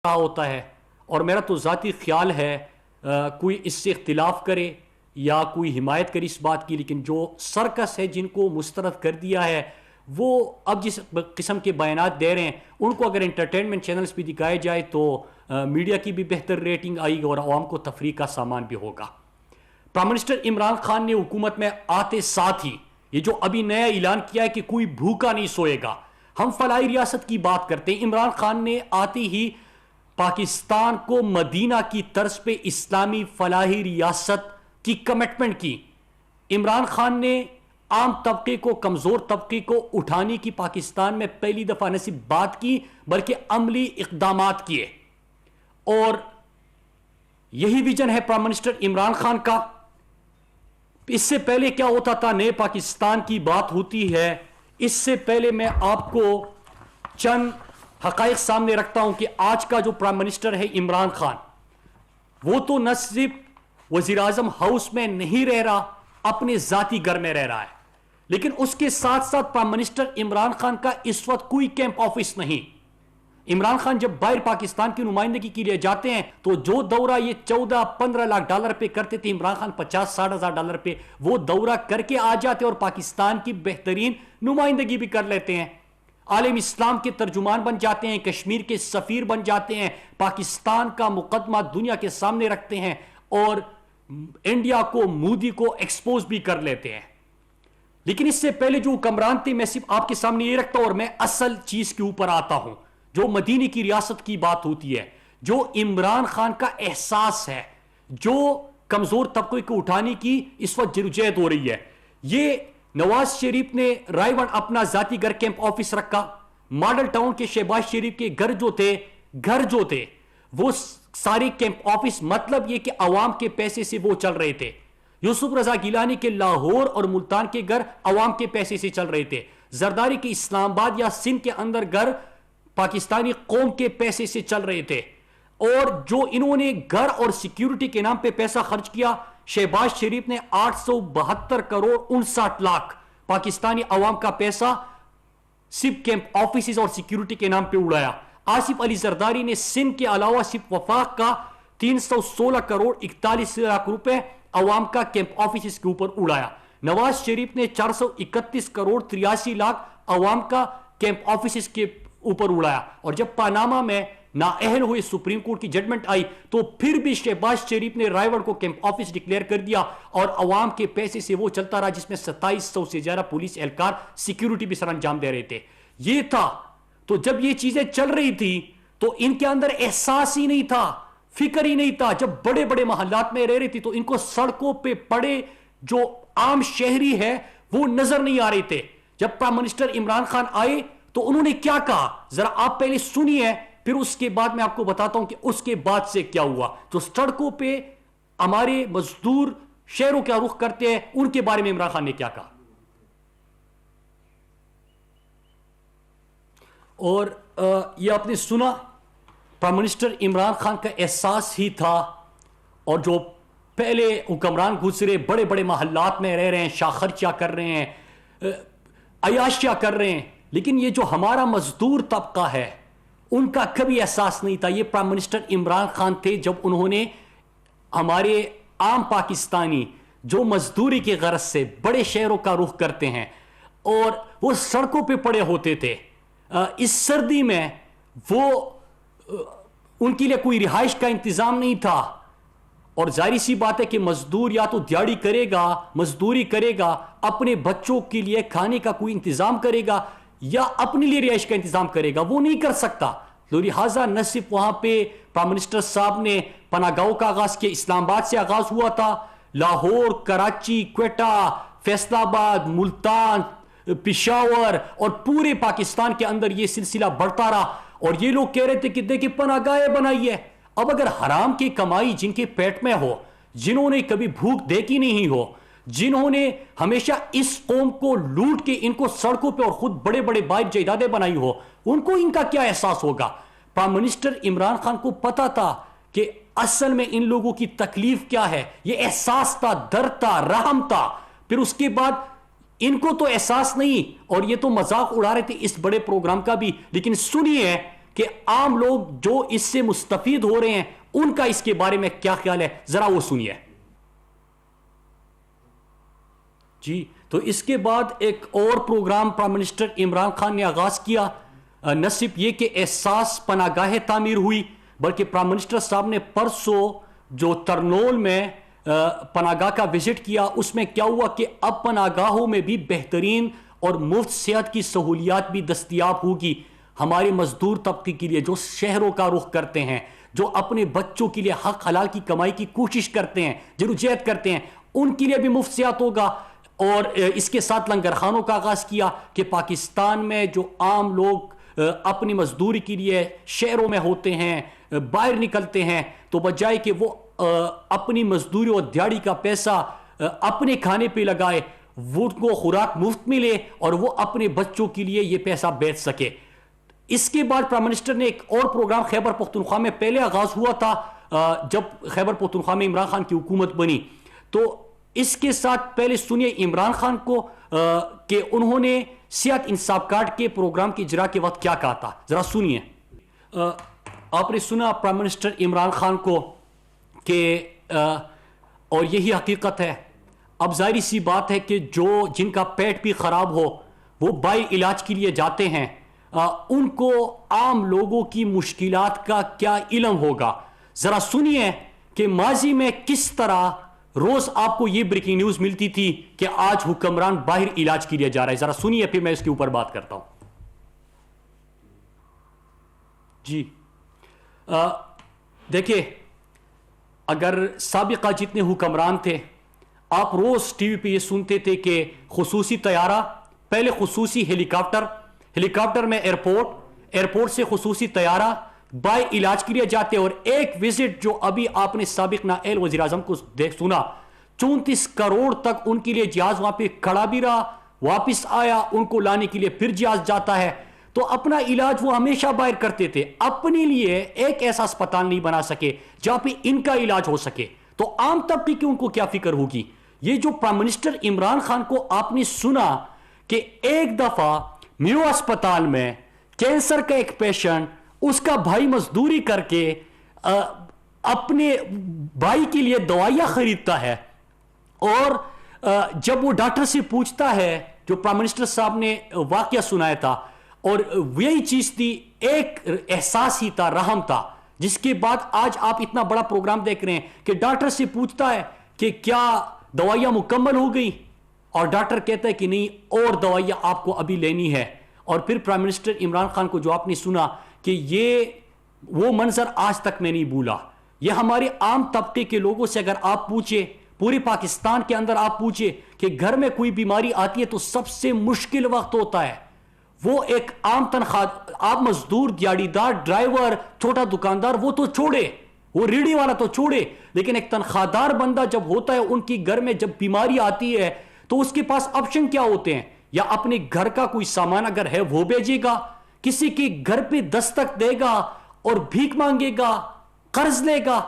رہا ہوتا ہے، اور میرا تو ذاتی خیال ہے کوئی اس سے اختلاف کرے یا کوئی حمایت کرے اس بات کی، لیکن جو سرکس ہے جن کو مسترد کر دیا ہے وہ اب جس قسم کے بیانات دے رہے ہیں ان کو اگر انٹرٹینمنٹ چینلز پہ دکھائے جائے تو میڈیا کی بھی بہتر ریٹنگ آئے گی اور عوام کو تفریح کا سامان بھی ہوگا۔ پرائم منسٹر عمران خان نے حکومت میں آتے ساتھ ہی یہ جو ابھی نیا اعلان کیا ہے کہ کوئی بھوکا نہیں سوئے گا، ہم فلاحی ریاست کی بات کرتے ہیں، عمران خان نے آتے ہی پاکستان کو مدینہ کی طرز پہ اسلامی فلاحی ریاست کی کمٹمنٹ کی۔ عمران خان نے عام طبقے کو، کمزور طبقے کو اٹھانے کی پاکستان میں پہلی دفعہ نہ صرف بات کی بلکہ عملی اقدامات کیے، اور یہی ویژن ہے پرائم منسٹر عمران خان کا۔ اس سے پہلے کیا ہوتا تھا، نئے پاکستان کی بات ہوتی ہے، اس سے پہلے میں آپ کو چند حقائق سامنے رکھتا ہوں کہ آج کا جو پرائم منسٹر ہے عمران خان، وہ تو نہ صرف وزیر اعظم ہاؤس میں نہیں رہ رہا، اپنے ذاتی گھر میں رہ رہا ہے، لیکن اس کے ساتھ ساتھ پرائم منسٹر عمران خان کا اس وقت کوئی کیمپ آفس نہیں۔ عمران خان جب باہر پاکستان کی نمائندگی کے لیے جاتے ہیں تو جو دورہ یہ 14-15 لاکھ ڈالر پہ کرتے تھے، عمران خان 50-60 ہزار ڈالر پہ وہ دورہ کر کے آ جاتے اور پاکستان کی بہترین نمائندگی بھی کر لیتے ہیں، عالم اسلام کے ترجمان بن جاتے ہیں، کشمیر کے سفیر بن جاتے ہیں، پاکستان کا مقدمہ دنیا کے سامنے رکھتے ہیں اور انڈیا کو، مودی کو ایکسپوز بھی کر لیتے ہیں۔ لیکن اس سے پہلے جو حکمران تھے، میں صرف آپ کے سامنے یہ رکھتا ہوں اور میں اصل چیز کے اوپر آتا ہوں، جو مدینہ کی ریاست کی بات ہوتی ہے، جو عمران خان کا احساس ہے، جو کمزور طبقے کو اٹھانے کی اس وقت جدوجہد ہو رہی ہے۔ یہ نواز شریف نے رائے ون اپنا ذاتی گھر کیمپ آفس رکھا، ماڈل ٹاؤن کے شہباز شریف کے گھر جو تھے وہ سارے کیمپ آفس، مطلب یہ کہ عوام کے پیسے سے وہ چل رہے تھے۔ یوسف رضا گیلانی کے لاہور اور ملتان کے گھر عوام کے پیسے سے چل رہے تھے، زرداری کے اسلام آباد یا سندھ کے اندر گھر پاکستانی قوم کے پیسے سے چل رہے تھے، اور جو انہوں نے گھر اور سیکیورٹی کے نام پہ پیسہ خرچ کیا، شہباز شریف نے 872 کروڑ 59 لاکھ پاکستانی عوام کا پیسہ صرف کیمپ آفیسز اور سیکیورٹی کے نام پہ اڑایا۔ آصف علی زرداری نے سندھ کے علاوہ صرف وفاق کا 316 کروڑ 41 لاکھ روپے عوام کا کیمپ آفیسز کے اوپر اڑایا۔ نواز شریف نے 431 کروڑ 83 لاکھ عوام کا کیمپ آفیسز کے اوپر اڑایا، اور جب پاناما میں نااہل ہوئے سپریم کورٹ کی ججمنٹ آئی تو پھر بھی شہباز شریف نے رائے ون کو کیمپ آفس ڈکلیئر کر دیا اور عوام کے پیسے سے وہ چلتا رہا، جس میں 2700 سے زیادہ پولیس اہلکار سیکیورٹی بھی سر انجام دے رہے تھے۔ یہ تھا، تو جب یہ چیزیں چل رہی تھی تو ان کے اندر احساس ہی نہیں تھا، فکر ہی نہیں تھا۔ جب بڑے بڑے محلات میں رہ رہی تھی تو ان کو سڑکوں پہ پڑے جو عام شہری ہے وہ نظر نہیں آ رہے تھے۔ جب پرائم منسٹر عمران خان آئے تو انہوں نے کیا کہا، ذرا آپ پہلے سنیے، پھر اس کے بعد میں آپ کو بتاتا ہوں کہ اس کے بعد سے کیا ہوا۔ جو سڑکوں پہ ہمارے مزدور شہروں کا رخ کرتے ہیں، ان کے بارے میں عمران خان نے کیا کہا۔ اور یہ آپ نے سنا، پرائم منسٹر عمران خان کا احساس ہی تھا، اور جو پہلے حکمران گزرے بڑے بڑے محلات میں رہ رہے ہیں، شاخرچیاں کر رہے ہیں، عیاشیاں کر رہے ہیں، لیکن یہ جو ہمارا مزدور طبقہ ہے ان کا کبھی احساس نہیں تھا۔ یہ پرائم منسٹر عمران خان تھے جب انہوں نے ہمارے عام پاکستانی جو مزدوری کے غرض سے بڑے شہروں کا رخ کرتے ہیں اور وہ سڑکوں پہ پڑے ہوتے تھے اس سردی میں، وہ ان کے لیے کوئی رہائش کا انتظام نہیں تھا، اور ظاہری سی بات ہے کہ مزدور یا تو دیہڑی کرے گا، مزدوری کرے گا، اپنے بچوں کے لیے کھانے کا کوئی انتظام کرے گا یا اپنے لیے رہائش کا انتظام کرے گا، وہ نہیں کر سکتا۔ تو لہٰذا نہ صرف وہاں پہ پرائم منسٹر صاحب نے پناہ گاہوں کا آغاز کیا، اسلام آباد سے آغاز ہوا تھا، لاہور، کراچی، کوئٹہ، فیصل آباد، ملتان، پشاور اور پورے پاکستان کے اندر یہ سلسلہ بڑھتا رہا، اور یہ لوگ کہہ رہے تھے کہ دیکھیں پناہ گاہیں بنائی ہے۔ اب اگر حرام کی کمائی جن کے پیٹ میں ہو، جنہوں نے کبھی بھوک دیکھی نہیں ہو، جنہوں نے ہمیشہ اس قوم کو لوٹ کے ان کو سڑکوں پہ اور خود بڑے بڑے باہر جائیدادیں بنائی ہو، ان کو ان کا کیا احساس ہوگا۔ پرائم منسٹر عمران خان کو پتا تھا کہ اصل میں ان لوگوں کی تکلیف کیا ہے، یہ احساس تھا، درد تھا، رحم تھا۔ پھر اس کے بعد ان کو تو احساس نہیں، اور یہ تو مذاق اڑا رہے تھے اس بڑے پروگرام کا بھی، لیکن سنیے کہ عام لوگ جو اس سے مستفید ہو رہے ہیں ان کا اس کے بارے میں کیا خیال ہے، ذرا وہ سنیے. جی تو اس کے بعد ایک اور programme prime minister Imran Khan نے آغاز کیا. نہ صرف یہ کہ احساس پناہ گاہیں تعمیر ہوئی، بلکہ پرائم منسٹر صاحب نے پرسوں جو ترنول میں پناہ گاہ کا وزٹ کیا، اس میں کیا ہوا کہ اب پناہ گاہوں میں بھی بہترین اور مفت صحت کی سہولیات بھی دستیاب ہوگی ہمارے مزدور طبقے کے لیے جو شہروں کا رخ کرتے ہیں، جو اپنے بچوں کے لیے حق حلال کی کمائی کی کوشش کرتے ہیں، جدوجہد کرتے ہیں، ان کے لیے بھی مفت صحت ہوگا. اور اس کے ساتھ لنگر خانوں کا آغاز کیا کہ پاکستان میں جو عام لوگ اپنی مزدوری کے لیے شہروں میں ہوتے ہیں، باہر نکلتے ہیں، تو بجائے کہ وہ اپنی مزدوری اور دیہڑی کا پیسہ اپنے کھانے پہ لگائے، وہ کو خوراک مفت ملے اور وہ اپنے بچوں کے لیے یہ پیسہ بیچ سکے. اس کے بعد پرائم منسٹر نے ایک اور پروگرام خیبر پختونخوا میں پہلے آغاز ہوا تھا جب خیبر پختونخوا میں عمران خان کی حکومت بنی. تو اس کے ساتھ پہلے سنیے عمران خان کو کہ انہوں نے صحت انصاف کارڈ کے پروگرام کی اجرا کے وقت کیا کہا تھا، ذرا سنیے. آپ نے سنا پرائم منسٹر عمران خان کو کہ اور یہی حقیقت ہے. اب ظاہری سی بات ہے کہ جن کا پیٹ بھی خراب ہو وہ بائی علاج کے لیے جاتے ہیں، ان کو عام لوگوں کی مشکلات کا کیا علم ہوگا. ذرا سنیے کہ ماضی میں کس طرح روز آپ کو یہ بریکنگ نیوز ملتی تھی کہ آج حکمران باہر علاج کے لیے جا رہا ہے. ذرا سنیے پھر میں اس کے اوپر بات کرتا ہوں. جی دیکھیں، اگر سابقہ جتنے حکمران تھے آپ روز ٹی وی پہ یہ سنتے تھے کہ خصوصی طیارہ، پہلے خصوصی ہیلی کاپٹر میں ایئرپورٹ سے خصوصی طیارہ بائی علاج کے لیے جاتے. اور ایک وزٹ جو ابھی آپ نے سابق نائب وزیر اعظم کو سنا، 34 کروڑ تک ان کے لیے جہاز وہاں پہ کھڑا بھی رہا، واپس آیا، ان کو لانے کے لیے پھر جہاز جاتا ہے. تو اپنا علاج وہ ہمیشہ باہر کرتے تھے، اپنے لیے ایک ایسا اسپتال نہیں بنا سکے جہاں پہ ان کا علاج ہو سکے. تو عام طبقے کی ان کو کیا فکر ہوگی. یہ جو پرائم منسٹر عمران خان کو آپ نے سنا کہ ایک دفعہ میو اسپتال میں کینسر کا ایک پیشنٹ، اس کا بھائی مزدوری کر کے اپنے بھائی کے لیے دوائیاں خریدتا ہے، اور جب وہ ڈاکٹر سے پوچھتا ہے، جو پرائم منسٹر صاحب نے واقعہ سنایا تھا، اور وہی چیز تھی، ایک احساس ہی تھا، رحم تھا، جس کے بعد آج آپ اتنا بڑا پروگرام دیکھ رہے ہیں کہ ڈاکٹر سے پوچھتا ہے کہ کیا دوائیاں مکمل ہو گئی، اور ڈاکٹر کہتا ہے کہ نہیں، اور دوائیاں آپ کو ابھی لینی ہے. اور پھر پرائم منسٹر عمران خان کو جو آپ نے سنا کہ یہ وہ منظر آج تک میں نہیں بھولا. یہ ہمارے عام طبقے کے لوگوں سے اگر آپ پوچھے، پورے پاکستان کے اندر آپ پوچھے کہ گھر میں کوئی بیماری آتی ہے تو سب سے مشکل وقت ہوتا ہے وہ ایک عام تنخواہ، آپ مزدور، دیہڑی دار، ڈرائیور، چھوٹا دکاندار وہ تو چھوڑے، وہ ریڑھی والا تو چھوڑے، لیکن ایک تنخواہ دار بندہ جب ہوتا ہے، ان کی گھر میں جب بیماری آتی ہے تو اس کے پاس آپشن کیا ہوتے ہیں؟ یا اپنے گھر کا کوئی سامان اگر ہے وہ بھیجے گا، کسی کے گھر پہ دستک دے گا اور بھیک مانگے گا، قرض لے گا.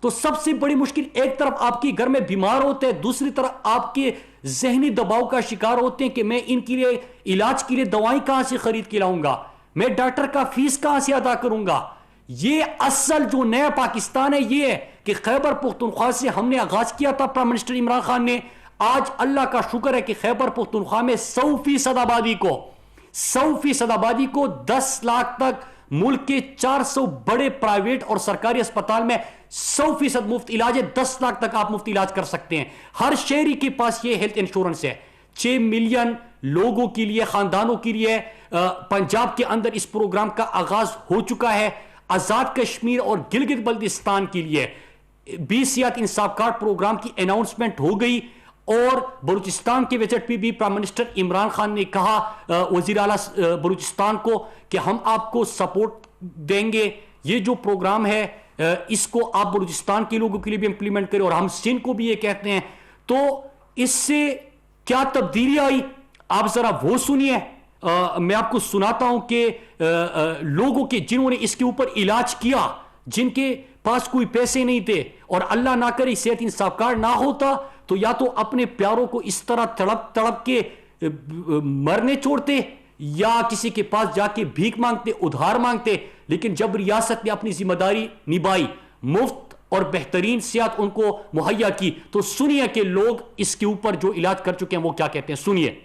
تو سب سے بڑی مشکل، ایک طرف آپ کے گھر میں بیمار ہوتے ہیں، دوسری طرف آپ کے ذہنی دباؤ کا شکار ہوتے ہیں کہ میں ان کے لیے علاج کے لیے دوائیں کہاں سے خرید کے لاؤں گا، میں ڈاکٹر کا فیس کہاں سے ادا کروں گا. یہ اصل جو نیا پاکستان ہے یہ ہے کہ خیبر پختونخوا سے ہم نے آغاز کیا تھا پرائم منسٹر عمران خان نے. آج اللہ کا شکر ہے کہ خیبر پختونخوا میں 100% آبادی کو 10 لاکھ تک ملک کے 400 بڑے پرائیویٹ اور سرکاری اسپتال میں 100% مفت علاج ہے. 10 لاکھ تک آپ مفت علاج کر سکتے ہیں. ہر شہری کے پاس یہ ہیلتھ انشورنس ہے. 6 ملین لوگوں کے لیے، خاندانوں کے لیے پنجاب کے اندر اس پروگرام کا آغاز ہو چکا ہے. آزاد کشمیر اور گلگت بلتستان کے لیے 20 صحت انصاف کارڈ پروگرام کی اناؤنسمنٹ ہو گئی. اور بلوچستان کے وزٹ پہ بھی پرائم منسٹر عمران خان نے کہا وزیر اعلیٰ بلوچستان کو کہ ہم آپ کو سپورٹ دیں گے. یہ جو پروگرام ہے اس کو آپ بلوچستان کے لوگوں کے لیے بھی امپلیمنٹ کریں، اور ہم سندھ کو بھی یہ کہتے ہیں. تو اس سے کیا تبدیلی آئی آپ ذرا وہ سنیے. میں آپ کو سناتا ہوں کہ لوگوں کے جنہوں نے اس کے اوپر علاج کیا، جن کے پاس کوئی پیسے نہیں تھے، اور اللہ نہ کرے صحت انصاف کارڈ نہ ہوتا تو یا تو اپنے پیاروں کو اس طرح تڑپ تڑپ کے مرنے چھوڑتے، یا کسی کے پاس جا کے بھیک مانگتے، ادھار مانگتے، لیکن جب ریاست نے اپنی ذمہ داری نبھائی، مفت اور بہترین صحت ان کو مہیا کی، تو سنیے کہ لوگ اس کے اوپر جو علاج کر چکے ہیں وہ کیا کہتے ہیں، سنیے۔